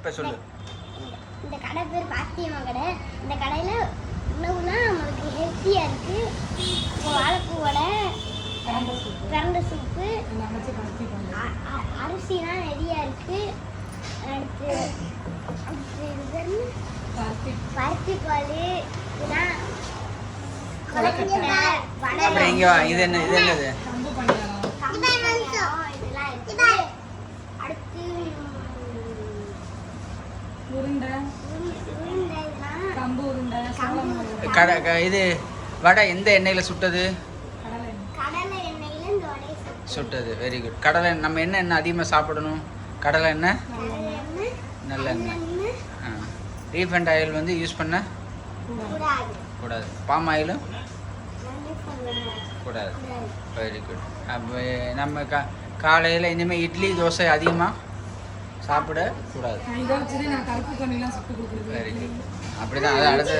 இப்போ சொல்லு. இந்த கடை பேர் பாத்தியம்மா கடை. இந்த கடையில் உணவுனா நம்மளுக்கு ஹெல்த்தியாக இருக்குது. வாழைப்பூவோட பிரண்ட சூப்பு, அரிசிலாம் நிறையா இருக்குது. அடுத்து பருத்தி பால், இதெல்லாம் அப்புறம் இங்கே வா, இது என்ன, இது என்னது? இதெல்லாம் இருக்குது. அடுத்து இது வடை எந்த எண்ணெயில் சுட்டது? கடலை எண்ணெயில் இந்த வடையை சுட்டது. Very good. கடலை நம்ம என்ன அதிகமாக சாப்பிடணும்? கடலை எண்ணெய், நல்லெண்ணெய். ரீஃபைண்ட் ஆயில் வந்து யூஸ் பண்ண கூடாது. பாம் ஆயிலும் கூடாது. Very good. அப்போ நம்ம காலையில் இனிமேல் இட்லி தோசை அதிகமாக சாப்பிட கூடாது. Very good. அப்படி தான். அது அடுத்து